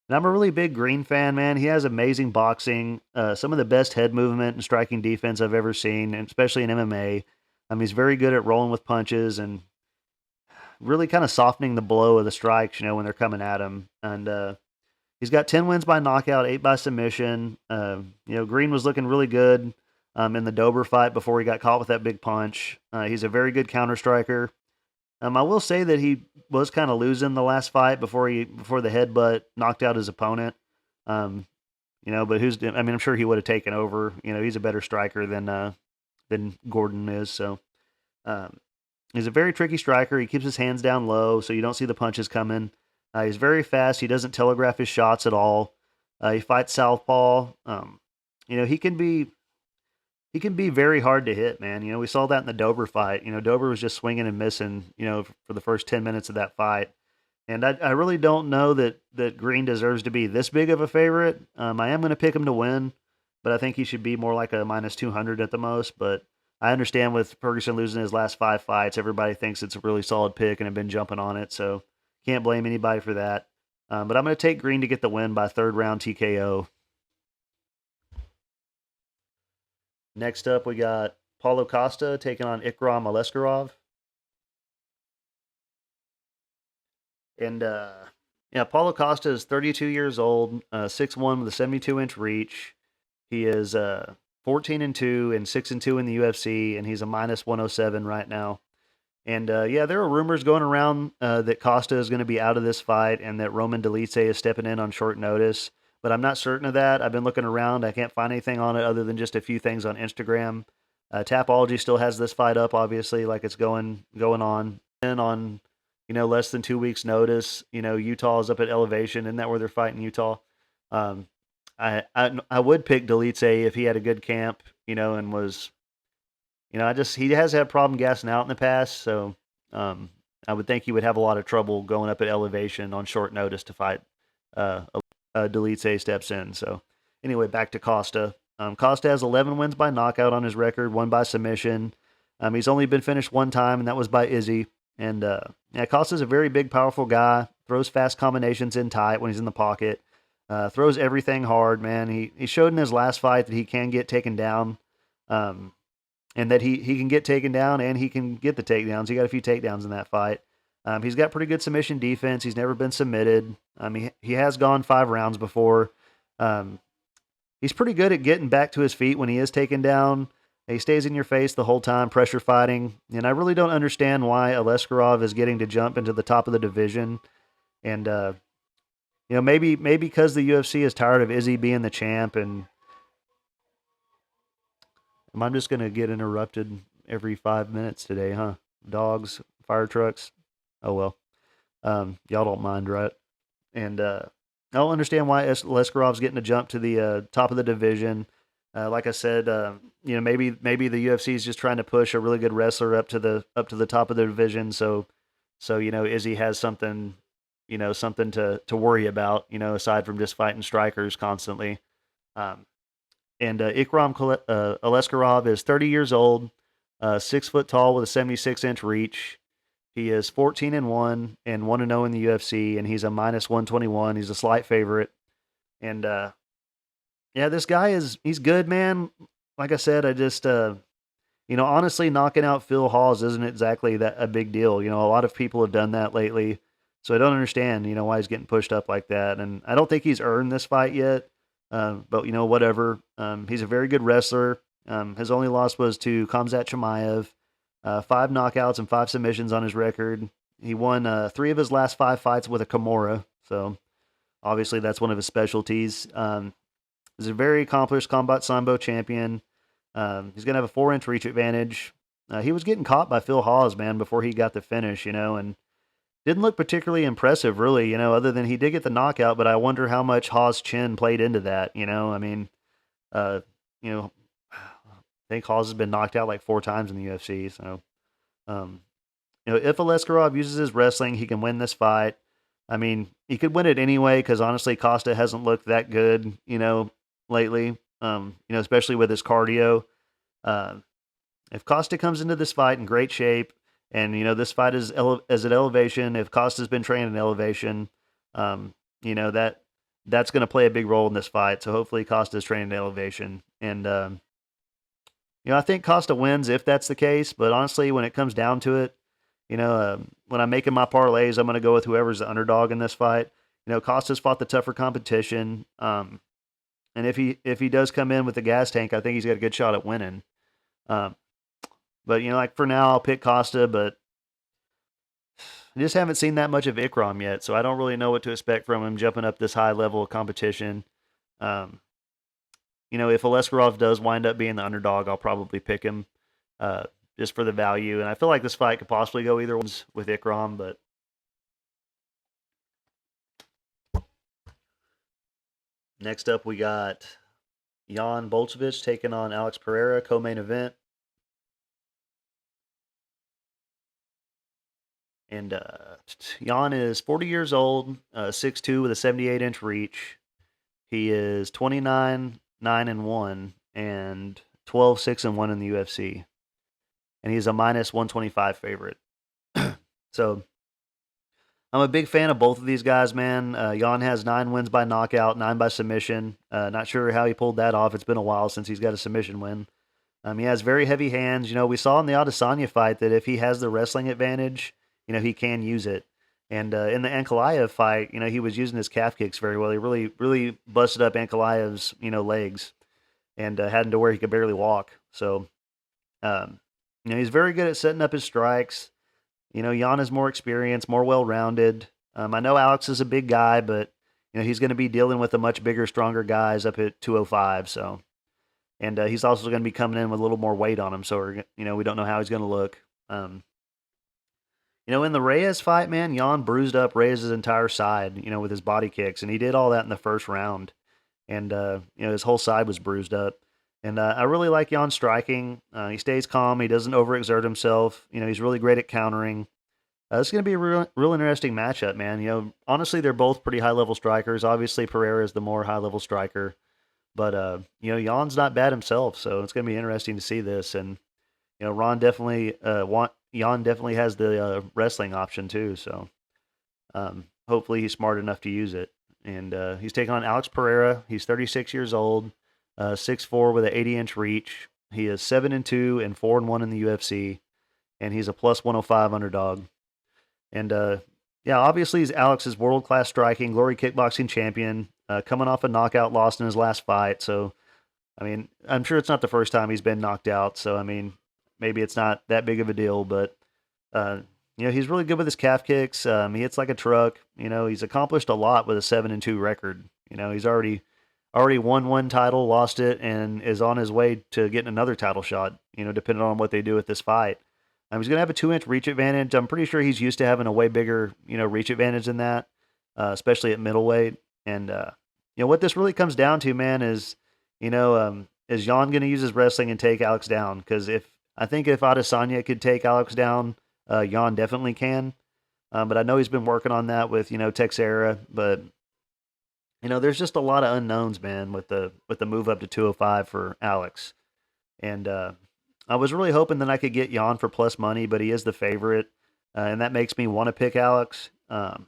And I'm a really big Green fan, man. He has amazing boxing, some of the best head movement and striking defense I've ever seen, and especially in MMA. He's very good at rolling with punches and really kind of softening the blow of the strikes, when they're coming at him. And he's got 10 wins by knockout, 8 by submission. Green was looking really good in the Dober fight before he got caught with that big punch. He's a very good counter striker. I will say that he was kind of losing the last fight before the headbutt knocked out his opponent. But I'm sure he would have taken over. He's a better striker than Gordon is. So he's a very tricky striker. He keeps his hands down low, so you don't see the punches coming. He's very fast. He doesn't telegraph his shots at all. He fights southpaw. He can be very hard to hit, man. We saw that in the Dober fight. Dober was just swinging and missing, for the first 10 minutes of that fight. And I really don't know that Green deserves to be this big of a favorite. I am going to pick him to win, but I think he should be more like a minus 200 at the most. But I understand with Ferguson losing his last 5 fights, everybody thinks it's a really solid pick and have been jumping on it. So can't blame anybody for that. But I'm going to take Green to get the win by 3rd round TKO. Next up, we got Paulo Costa taking on Ikram Aleskarov. And, Paulo Costa is 32 years old, 6'1" with a 72-inch reach. He is 14-2 and 6-2 in the UFC, and he's a minus 107 right now. And, there are rumors going around that Costa is going to be out of this fight and that Roman Dolidze is stepping in on short notice. But I'm not certain of that. I've been looking around. I can't find anything on it other than just a few things on Instagram. Tapology still has this fight up, obviously, like it's going on. And on, less than 2 weeks' notice, Utah is up at Elevation. Isn't that where they're fighting Utah? I would pick Dolidze if he had a good camp, and was, he has had a problem gassing out in the past. So I would think he would have a lot of trouble going up at Elevation on short notice to fight Dolidze steps in. So anyway, back to Costa. Costa has 11 wins by knockout on his record, 1 by submission. He's only been finished 1 time, and that was by Izzy. And Costa's a very big, powerful guy. Throws fast combinations in tight when he's in the pocket. Throws everything hard, man. He showed in his last fight that he can get taken down, and that he can get taken down and he can get the takedowns. He got a few takedowns in that fight. He's got pretty good submission defense. He's never been submitted. He has gone 5 rounds before. He's pretty good at getting back to his feet when he is taken down. He stays in your face the whole time, pressure fighting. And I really don't understand why Aleskarov is getting to jump into the top of the division. And, maybe because the UFC is tired of Izzy being the champ. And I'm just going to get interrupted every 5 minutes today, huh? Dogs, fire trucks. Oh, well. Y'all don't mind, right? And I don't understand why Leskarov's getting to jump to the top of the division. Like I said, maybe the UFC is just trying to push a really good wrestler up to the top of the division. So Izzy has something to worry about, aside from just fighting strikers constantly. And Ikram Aleskarov is 30 years old, 6 foot tall with a 76-inch reach. He is 14-1 and 1-0 in the UFC, and he's a minus 121. He's a slight favorite. And this guy he's good, man. Like I said, I just honestly, knocking out Phil Hawes isn't exactly that a big deal. A lot of people have done that lately, so I don't understand why he's getting pushed up like that. And I don't think he's earned this fight yet. But whatever. He's a very good wrestler. His only loss was to Khamzat Chimaev. 5 knockouts and 5 submissions on his record. he won 3 of his last 5 fights with a Kimura, so obviously that's one of his specialties. He's a very accomplished combat sambo champion. He's gonna have a 4-inch reach advantage. He was getting caught by Phil Hawes, man, before he got the finish, and didn't look particularly impressive, really, other than he did get the knockout. But I wonder how much Hawes' chin played into that. I mean, uh, you know, I think Hawes has been knocked out like 4 times in the UFC. So, um, if Aleskarov uses his wrestling, he can win this fight. I mean, he could win it anyway because honestly, Costa hasn't looked that good, lately. Especially with his cardio. Uh, if Costa comes into this fight in great shape, and this fight is as at elevation, if Costa's been trained in elevation, that's going to play a big role in this fight. So hopefully Costa's trained in elevation, and I think Costa wins if that's the case. But honestly, when it comes down to it, when I'm making my parlays, I'm going to go with whoever's the underdog in this fight. Costa's fought the tougher competition, and if he does come in with the gas tank, I think he's got a good shot at winning. But like for now, I'll pick Costa, but I just haven't seen that much of Ikram yet, so I don't really know what to expect from him jumping up this high level of competition. Um, if Aleskarov does wind up being the underdog, I'll probably pick him just for the value. And I feel like this fight could possibly go either one's with Ikram, but next up we got Jan Bolchevich taking on Alex Pereira, co-main event. And Jan is 40 years old, 6'2", with a 78-inch reach. He is 29-9-1 and 12-6-1 in the UFC. And he's a minus 125 favorite. So I'm a big fan of both of these guys, man. Jan has 9 wins by knockout, 9 by submission. Not sure how he pulled that off. It's been a while since he's got a submission win. He has very heavy hands. We saw in the Adesanya fight that if he has the wrestling advantage, he can use it. And in the Ankalaev fight, he was using his calf kicks very well. He really, really busted up Ankalaev's, legs and had him to where he could barely walk. So, he's very good at setting up his strikes. Jan is more experienced, more well-rounded. I know Alex is a big guy, but, he's going to be dealing with the much bigger, stronger guys up at 205. So, and he's also going to be coming in with a little more weight on him. So, we don't know how he's going to look. In the Reyes fight, man, Jan bruised up Reyes' entire side, with his body kicks, and he did all that in the first round. And, his whole side was bruised up. And I really like Jan striking. He stays calm. He doesn't overexert himself. He's really great at countering. This is going to be a real interesting matchup, man. Honestly, they're both pretty high-level strikers. Obviously, Pereira is the more high-level striker. But, Jan's not bad himself, so it's going to be interesting to see this. And, Jan definitely has the wrestling option too, so hopefully he's smart enough to use it. And he's taking on Alex Pereira. He's 36 years old, 6'4", with an 80-inch reach. He is 7-2 and 4-1 in the UFC, and he's a plus 105 underdog. And obviously he's Alex's world-class striking, glory kickboxing champion, coming off a knockout loss in his last fight. So, I mean, I'm sure it's not the first time he's been knocked out. So, I mean, maybe it's not that big of a deal, but he's really good with his calf kicks. He hits like a truck. He's accomplished a lot with a 7-2 record. He's already won 1 title, lost it, and is on his way to getting another title shot. Depending on what they do with this fight. He's going to have a 2-inch reach advantage. I'm pretty sure he's used to having a way bigger, reach advantage than that, especially at middleweight. And what this really comes down to, man, is is Jan going to use his wrestling and take Alex down? Because I think if Adesanya could take Alex down, Jan definitely can. But I know he's been working on that with, Texera. But, there's just a lot of unknowns, man, with the move up to 205 for Alex. And I was really hoping that I could get Jan for plus money, but he is the favorite. And that makes me want to pick Alex. But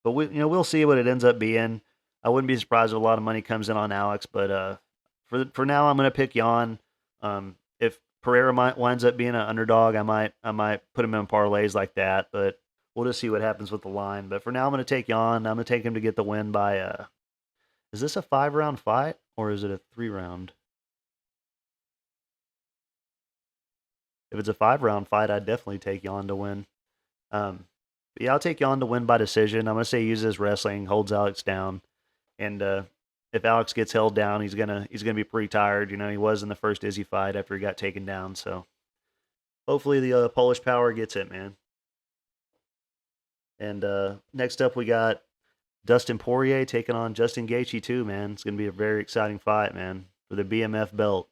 we'll see what it ends up being. I wouldn't be surprised if a lot of money comes in on Alex. But for now, I'm going to pick Jan. If Pereira winds up being an underdog, I might put him in parlays like that, but we'll just see what happens with the line. But for now, I'm going to take Jan. I'm going to take him to get the win by, is this a 5-round fight or is it a 3-round? If it's a 5-round fight, I'd definitely take Jan to win. But yeah, I'll take Jan to win by decision. I'm gonna say he uses his wrestling, holds Alex down, and if Alex gets held down, he's gonna be pretty tired. You know, he was in the first Izzy fight after he got taken down. So hopefully the Polish Power gets it, man. And next up we got Dustin Poirier taking on Justin Gaethje too, man. It's gonna be a very exciting fight, man, for the BMF belt.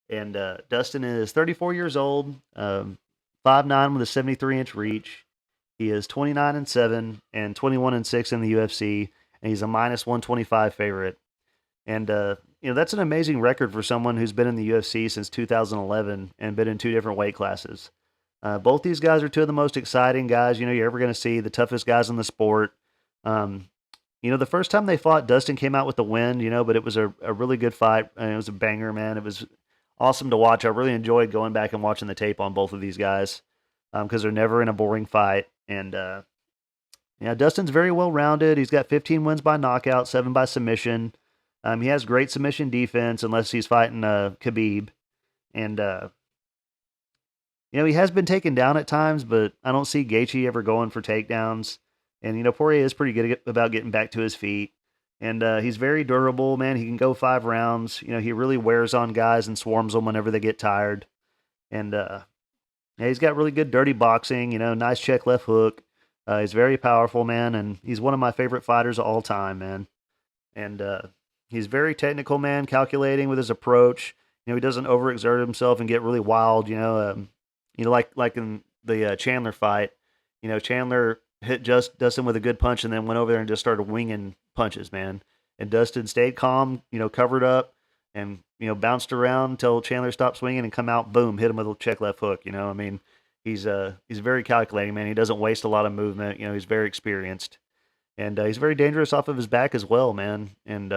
And Dustin is 34 years old, 5'9" with a 73-inch reach. He is 29-7 and 21-6 in the UFC, and he's a minus 125 favorite. And that's an amazing record for someone who's been in the UFC since 2011 and been in two different weight classes. Both these guys are two of the most exciting guys you're ever going to see, the toughest guys in the sport. The first time they fought, Dustin came out with the win, but it was a really good fight, and it was a banger, man. It was awesome to watch. I really enjoyed going back and watching the tape on both of these guys because they're never in a boring fight. And Dustin's very well rounded. He's got 15 wins by knockout, 7 by submission. He has great submission defense unless he's fighting Khabib. And he has been taken down at times, but I don't see Gaethje ever going for takedowns. And Poirier is pretty good about getting back to his feet. And he's very durable, man. He can go 5 rounds. He really wears on guys and swarms them whenever they get tired. And he's got really good dirty boxing, nice check left hook. He's very powerful, man, and he's one of my favorite fighters of all time, man. And he's very technical, man, calculating with his approach. He doesn't overexert himself and get really wild, like in the Chandler fight. Chandler hit Dustin with a good punch and then went over there and just started winging punches, man. And Dustin stayed calm, covered up and, bounced around until Chandler stopped swinging and come out, boom, hit him with a check left hook, He's very calculating, man. He doesn't waste a lot of movement. He's very experienced. And he's very dangerous off of his back as well, man. And,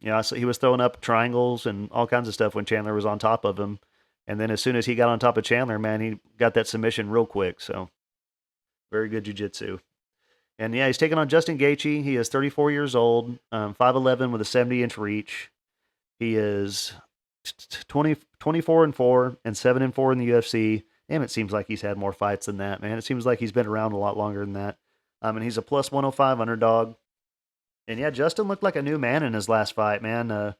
he was throwing up triangles and all kinds of stuff when Chandler was on top of him. And then as soon as he got on top of Chandler, man, he got that submission real quick. So very good jiu-jitsu. And yeah, he's taking on Justin Gaethje. He is 34 years old, 5'11" with a 70-inch reach. He is 24-4 and 7-4 in the UFC. Damn, it seems like he's had more fights than that, man. It seems like he's been around a lot longer than that. And he's a plus 105 underdog. And yeah, Justin looked like a new man in his last fight, man.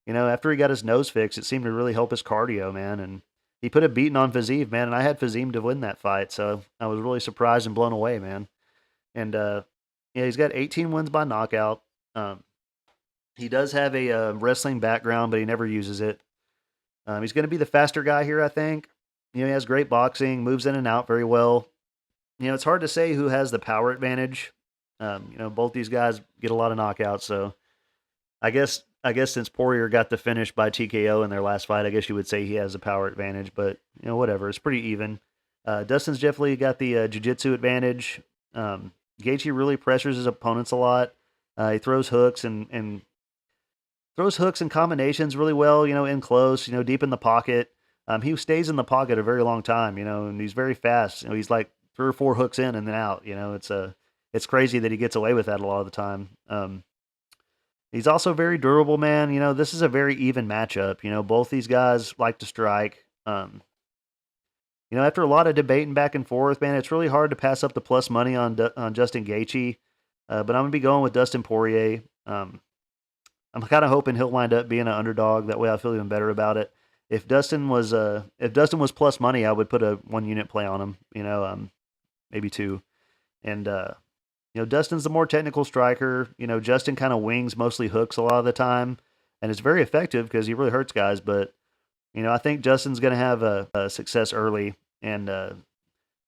After he got his nose fixed, it seemed to really help his cardio, man. And he put a beating on Fiziev, man. And I had Fiziev to win that fight, so I was really surprised and blown away, man. And he's got 18 wins by knockout. He does have a wrestling background, but he never uses it. He's going to be the faster guy here, I think. He has great boxing, moves in and out very well. It's hard to say who has the power advantage. Both these guys get a lot of knockouts, so I guess since Poirier got the finish by TKO in their last fight, I guess you would say he has the power advantage, but whatever. It's pretty even. Dustin's definitely got the jiu-jitsu advantage. Gaethje really pressures his opponents a lot. He throws hooks and throws hooks and combinations really well, in close, deep in the pocket. He stays in the pocket a very long time, and he's very fast. He's like 3 or 4 hooks in and then out. It's crazy that he gets away with that a lot of the time. He's also very durable, man. This is a very even matchup. Both these guys like to strike. After a lot of debating back and forth, man, it's really hard to pass up the plus money on Justin Gaethje. But I'm going to be going with Dustin Poirier. I'm kind of hoping he'll wind up being an underdog. That way I feel even better about it. If Dustin was plus money, I would put a 1 unit play on him, maybe 2. And Dustin's the more technical striker. Justin kind of wings, mostly hooks a lot of the time, and it's very effective because he really hurts guys. But I think Justin's going to have a success early, and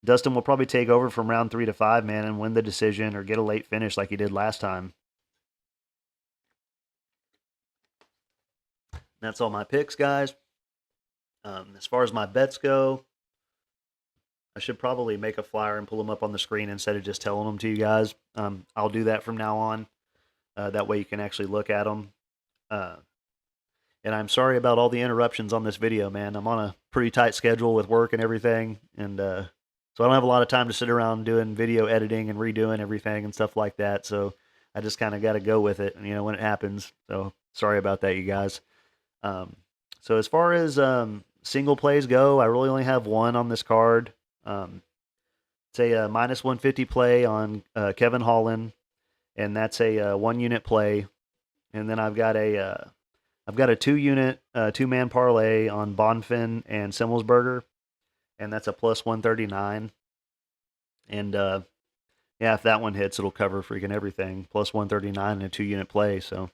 Dustin will probably take over from round 3 to 5, man, and win the decision or get a late finish like he did last time. That's all my picks, guys. As far as my bets go, I should probably make a flyer and pull them up on the screen instead of just telling them to you guys. I'll do that from now on. That way you can actually look at them. And I'm sorry about all the interruptions on this video, man. I'm on a pretty tight schedule with work and everything. And so I don't have a lot of time to sit around doing video editing and redoing everything and stuff like that. So I just kind of got to go with it, when it happens. So sorry about that, you guys. So as far as single plays go, I really only have one on this card. It's It's a minus 150 play on Kevin Holland, and that's a 1 unit play. And then I've got a 2 unit 2-man parlay on Bonfin and Simmelsberger, and that's a plus 139. And yeah, if that one hits, it'll cover freaking everything. Plus 139 and a 2 unit play. So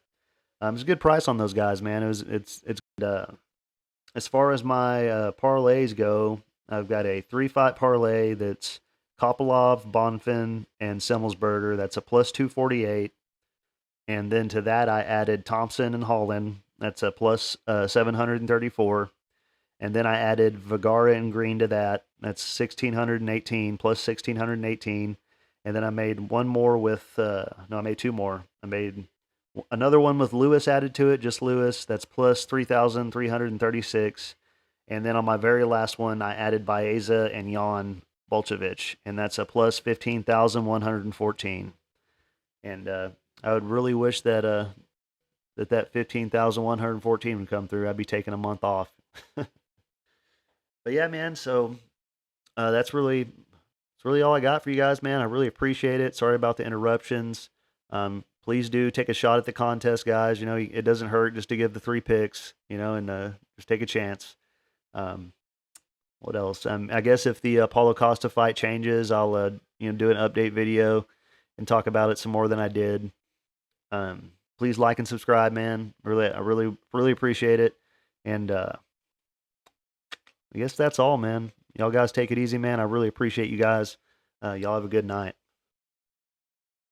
it's a good price on those guys, man. It's as far as my parlays go, I've got a 3-fight parlay that's Kopilov, Bonfin, and Simmelsberger. That's a plus 248. And then to that, I added Thompson and Holland. That's a plus 734. And then I added Vergara and Green to that. That's 1,618 plus 1,618. And then I made one more with, no, I made two more. I made another one with Lewis added to it, just Lewis. That's plus 3,336. And then on my very last one, I added Baeza and Jan Bolchevich, and that's a plus 15,114. And I would really wish that that 15,114 would come through. I'd be taking a month off. But yeah, man. So that's really all I got for you guys, man. I really appreciate it. Sorry about the interruptions. Please do take a shot at the contest, guys. You know, it doesn't hurt just to give the 3 picks, you know, and just take a chance. What else? I guess if the Paulo Costa fight changes, I'll do an update video and talk about it some more than I did. Please like and subscribe, man. I really appreciate it. And I guess that's all, man. Y'all guys take it easy, man. I really appreciate you guys. Y'all have a good night.